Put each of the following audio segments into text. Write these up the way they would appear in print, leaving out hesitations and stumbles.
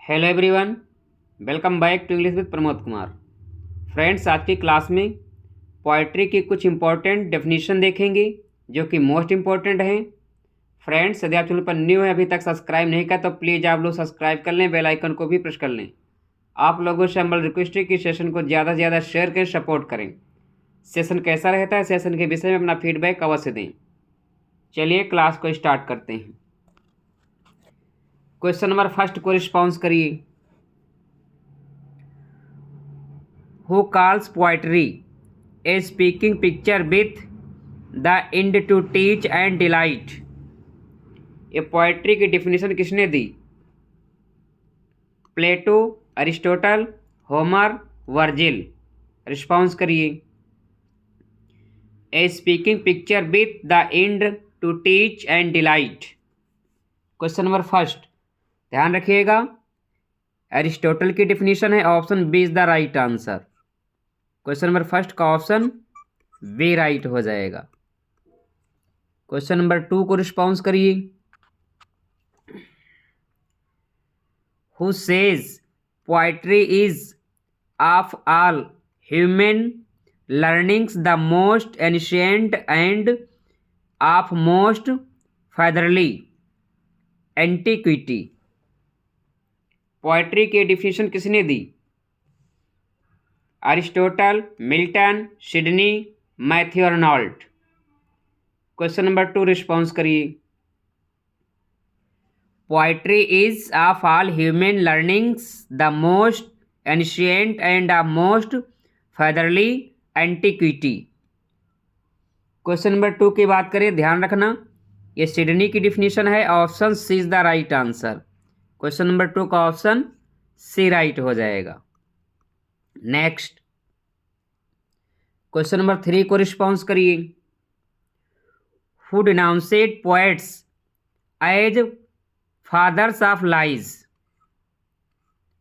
Hello everyone, welcome back to English with Pramod Kumar. Friends, आज की class में पोइट्री की कुछ इंपॉर्टेंट डेफिनेशन देखेंगे जो कि मोस्ट इंपॉर्टेंट हैं। फ्रेंड्स, यदि आप चैनल पर न्यू है, अभी तक सब्सक्राइब नहीं किया तो प्लीज़ आप लोग सब्सक्राइब कर लें, बेल आइकन को भी प्रेस कर लें। आप लोगों से हमारी रिक्वेस्ट है कि सेशन को ज़्यादा से ज़्यादा शेयर करें, सपोर्ट करें। सेशन कैसा रहता है, सेशन के विषय में अपना फीडबैक अवश्य दें। चलिए क्लास को स्टार्ट करते हैं। क्वेश्चन नंबर फर्स्ट को रिस्पॉन्स करिए। Who calls poetry a speaking picture with the end to teach and delight? ये पोएट्री की डिफिनेशन किसने दी? Plato, Aristotle, Homer, Virgil. Response करिए। A speaking picture with the end to teach and delight. Question number first ध्यान रखिएगा, Aristotle की definition है, option B is the right answer. Question number first का option B right हो जाएगा। Question number 2 को response करिए। Who says poetry is of all human learnings the most ancient and of most fatherly antiquity. Poetry की definition किसने दी? Aristotle, Milton, Sidney, Matthew Arnold. Question number 2 response करिए। Poetry is of all human learnings the most ancient and the most fatherly antiquity. Question number 2 की बात करें, ध्यान रखना ये सिडनी की डिफिनेशन है, option C is the right answer. Question number 2 का ऑप्शन सी राइट हो जाएगा। नेक्स्ट क्वेश्चन नंबर 3 को रिस्पॉन्स करिए। Who denounced poets as fathers of lies.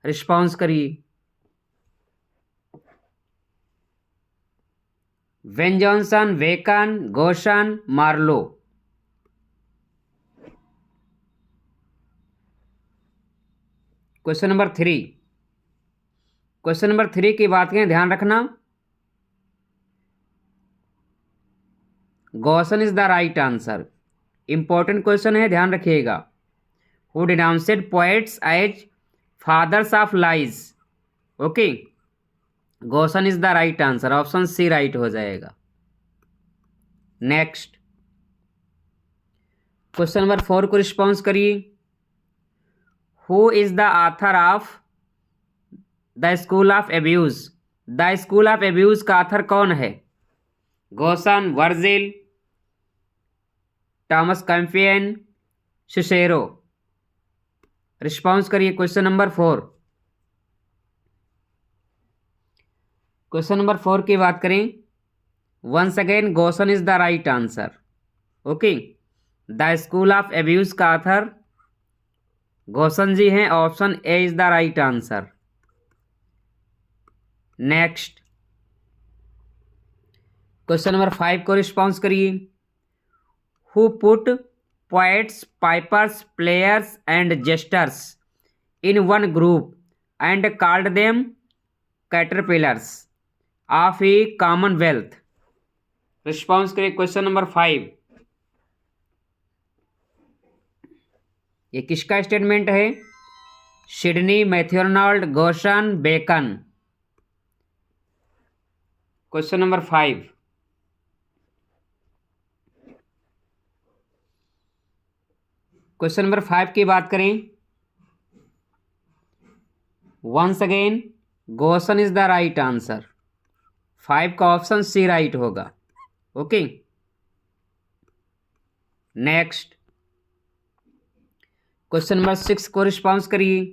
Response करिए। Ben Jonson, Bacon, Gosson, Marlowe. Question number 3 की बात करें, ध्यान रखना Gosson is the right answer. Important question है, ध्यान रखिएगा। Who denounced poets as fathers of lies. Okay, Gosson is the right answer, option C right हो जाएगा। नेक्स्ट क्वेश्चन नंबर 4 को रिस्पॉन्स करिए। Who is the author of the school of abuse. The school of abuse का author कौन है? Gosson, Virgil, Thomas Campion, Cicero. Response करिए। Question number 4 की बात करें, once again Gosson is the right answer. Okay, the school of abuse का author Gosson ji हैं, option A is the right answer. Next question number 5 को response करिए। Who put poets, pipers, players and jesters in one group and called them caterpillars of a commonwealth. Response करिए। Question number 5 ये किसका statement है? Sidney, Matthew Arnold, Gosson, Bacon. Question number 5 की बात करें, once again Gosson is the right answer. 5 का option C right होगा। Okay, next question number 6 को रिस्पॉन्स करिए।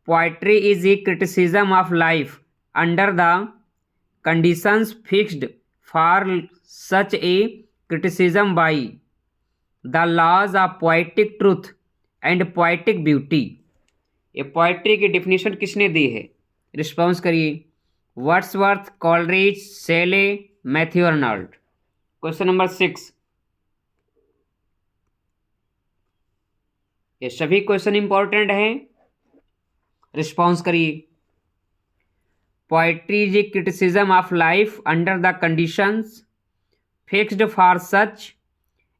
Poetry is a criticism of life under the conditions fixed for such a criticism by the laws of poetic truth and poetic beauty. ये poetry की definition किसने दी है? Response करिए। Wordsworth, Coleridge, Shelley, Matthew Arnold. Question number 6 ये सभी question important हैं, response करिए। Poetry is a criticism of life under the conditions fixed for such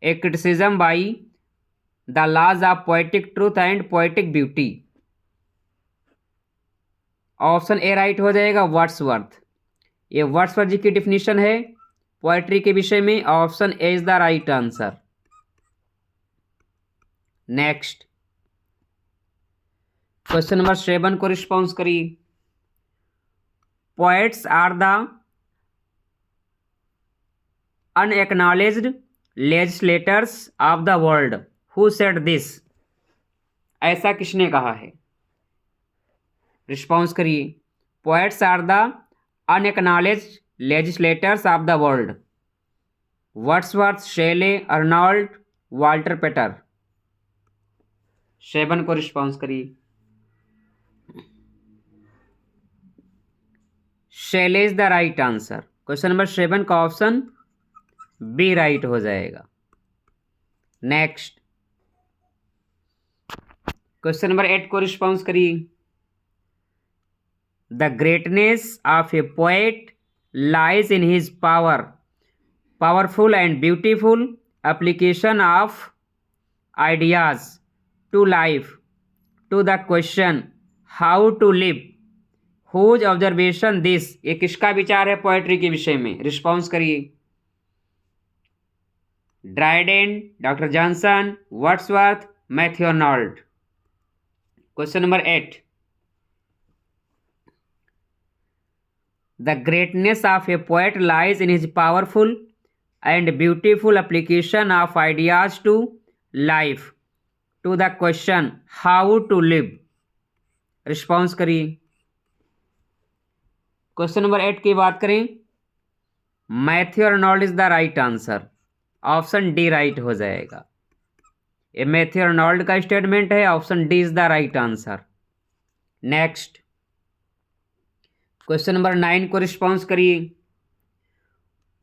a criticism by the laws of poetic truth and poetic beauty. Option A right हो जाएगा, Wordsworth. ये Wordsworth जी की definition है poetry के विषय में। Option A is the right answer. Next question number 7 को response करिए। Poets are the unacknowledged legislators of the world, who said this? ऐसा किसने कहा है? रिस्पॉन्स करिए। Poets are the unacknowledged legislators of the world. Wordsworth, Shelley, Arnold, Walter Pater. 7 को response करिए। Shelley is the right answer. Question number 7 का option B right हो जाएगा। नेक्स्ट क्वेश्चन नंबर 8 को रिस्पॉन्स करिए। The greatness of a poet lies in his powerful and beautiful application of ideas to life to the question how to live, whose observation this? ये किसका विचार है poetry के विषय में? रिस्पॉन्स करिए। Dryden, doctor Johnson, Wordsworth, Matthew Arnold. Question number 8। The greatness of a poet lies in his powerful and beautiful application of ideas to life to the question how to live. Response करिए। Question number 8 की बात करें, Matthew Arnold is the right answer. Option D right हो जाएगा। ये Matthew Arnold का statement है। Option D is the right answer. Next question number 9 को रिस्पॉन्स करिए।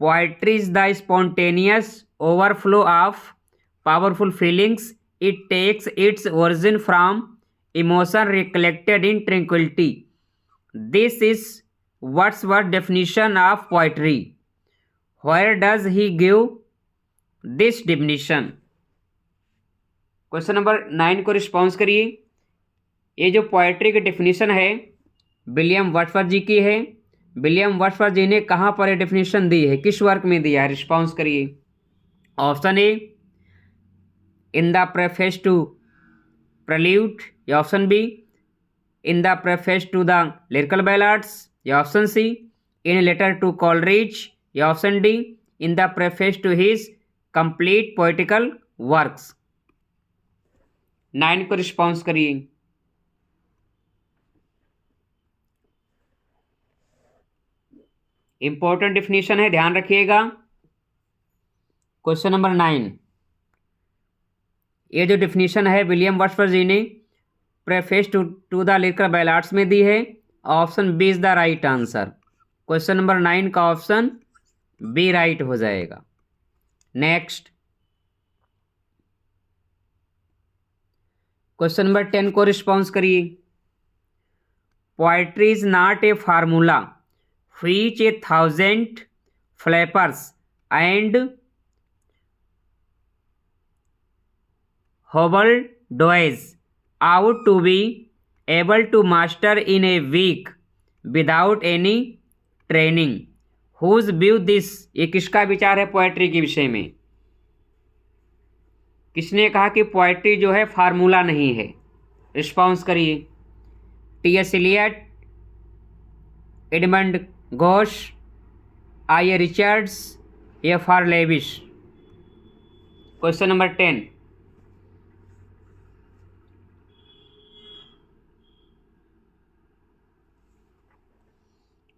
Poetry is the spontaneous overflow of powerful feelings, it takes its origin from emotion recollected in tranquillity. This is Wordsworth's definition of poetry. Where does he give this definition? Question number 9 को response करिए। ये जो poetry की definition है William Wordsworth जी की है। William Wordsworth ji ने कहाँ पर ये डेफिनेशन दी है, किस वर्क में दिया है? रिस्पॉन्स करिए। Option A in the preface to prelude, या option B in the preface to the lyrical ballads, या option C in letter to Coleridge, या option D in the preface to his complete poetical works. 9 को response करिए। Important definition है, ध्यान रखिएगा। Question number 9, ये जो डिफिनीशन है विलियम वर्ड्सवर्थ जी ने preface to the lyrical ballads में दी है। Option B is the right answer. Question number 9 का ऑप्शन बी राइट हो जाएगा। नेक्स्ट क्वेश्चन नंबर 10 को रिस्पॉन्स करिए। Poetry is not a formula which 1,000 flappers and hobbledehoys ought to be able to master in a week without any training. Whose view this? ये किसका विचार है poetry के विषय में? किसने कहा कि पोएट्री जो है फार्मूला नहीं है? रिस्पॉन्स करिए। T S. Eliot, Edmund Gosse, I A. Richards, F R. Leavis. Question number 10,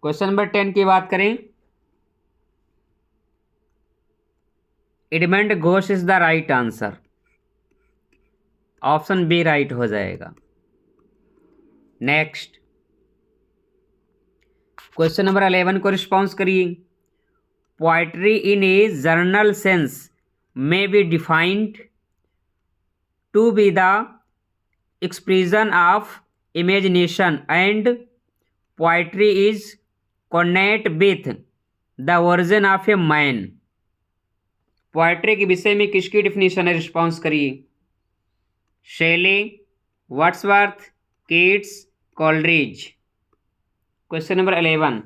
question number 10 की बात करें, Edmund Gosse is the right answer. Option B right हो जाएगा। नेक्स्ट क्वेश्चन नंबर 11 को रिस्पॉन्स करिए। Poetry in a general sense may be defined to be the expression of imagination and poetry is connect with the origin of a man। Poetry के विषय में किसकी definition है? Response करिए। Shelley, Wordsworth, Keats, Coleridge. Question number 11।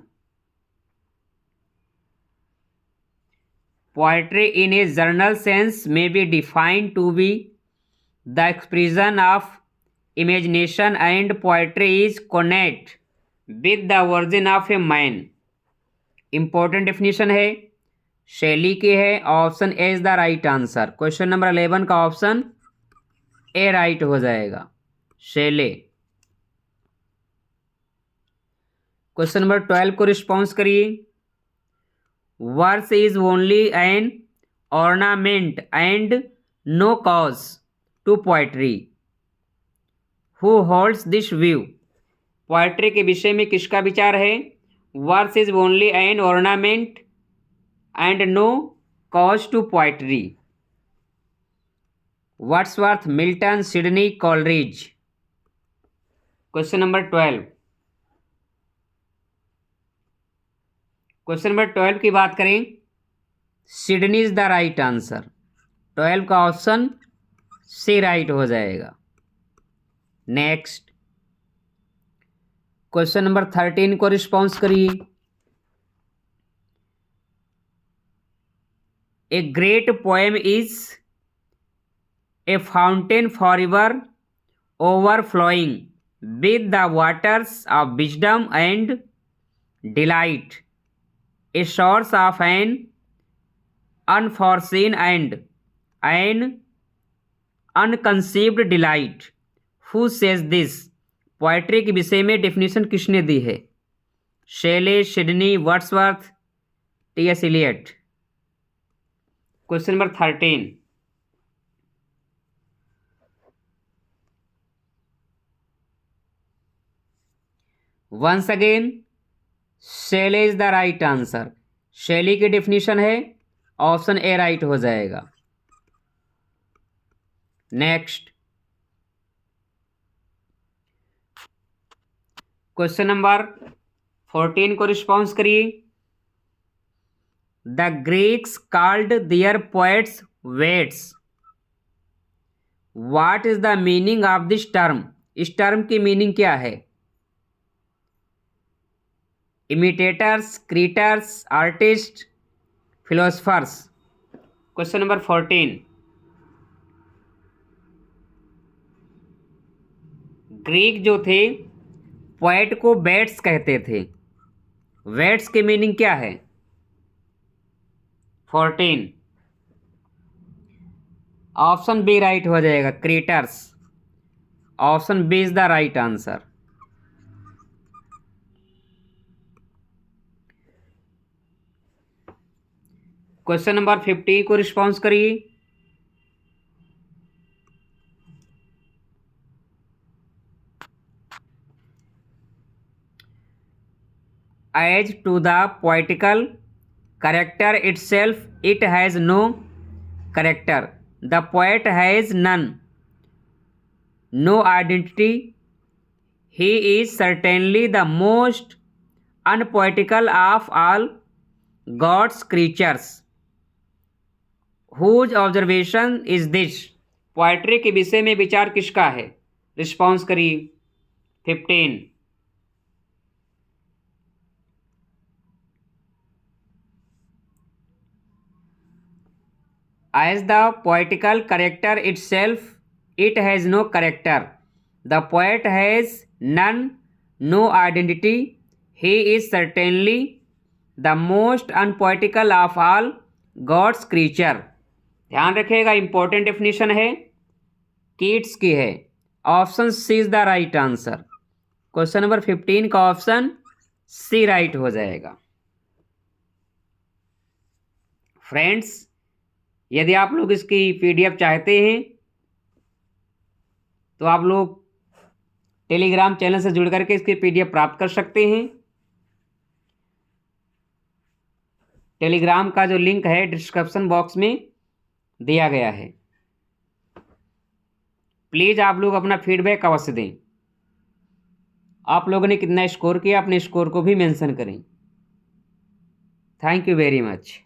Poetry in a general sense may be defined to be the expression of imagination and poetry is connect with the origin of a man। Important definition है, शैली की है। Option A is the right answer. Question number 11 का option A right हो जाएगा, Shelley. Question number 12 को response करिए। Verse is only an ornament and no cause to poetry. Who holds this view? Poetry के विषय में किसका विचार है? Verse is only an ornament and no cause to poetry. Wordsworth, Milton, Sidney, Coleridge. Question number 12। Question number 12 की बात करें, Sidney is the right answer. 12 का ऑप्शन सी राइट हो जाएगा। नेक्स्ट, क्वेश्चन नंबर 13 को रिस्पॉन्स करिए। A great poem is a fountain forever overflowing with the waters of wisdom and delight, a source of an unforeseen and an unconceived delight। Who says this? Poetry के विषय में definition किसने दी है? Shelley, Sidney, Wordsworth, T S. Eliot. Question number 13। Once again Shelley is the right answer. Shelley की definition है, option A right हो जाएगा। नेक्स्ट, क्वेश्चन नंबर 14 को रिस्पॉन्स करिए। The Greeks called their poets vates. What is the meaning of this term? इस term की meaning क्या है? Imitators, creators, artist, philosophers. Question number 14। Greek जो थे पोएट को बैट्स कहते थे। वेट्स की मीनिंग क्या है? 14। ऑप्शन बी राइट हो जाएगा, creators. Option B is the right answer. Question number 50 को रिस्पॉन्स करिए। As to the poetical character itself, it has no character। The poet has none, no identity। He is certainly the most unpoetical of all God's creatures। Whose observation is this? Poetry के विषय में विचार किसका है? Response करिए। 15। As the poetical character itself, it has no character। The poet has none, no identity। He is certainly the most unpoetical of all God's creature। ध्यान रखिएगा, important definition है, कीट्स की है। Option C is the right answer. Question number 15 का option C right हो जाएगा। Friends, यदि आप लोग इसकी पीडीएफ चाहते हैं तो आप लोग टेलीग्राम चैनल से जुड़ करके इसकी पीडीएफ प्राप्त कर सकते हैं। टेलीग्राम का जो लिंक है डिस्क्रिप्शन बॉक्स में दिया गया है। प्लीज़ आप लोग अपना फीडबैक अवश्य दें। आप लोगों ने कितना स्कोर किया अपने स्कोर को भी मेंशन करें। Thank you very much.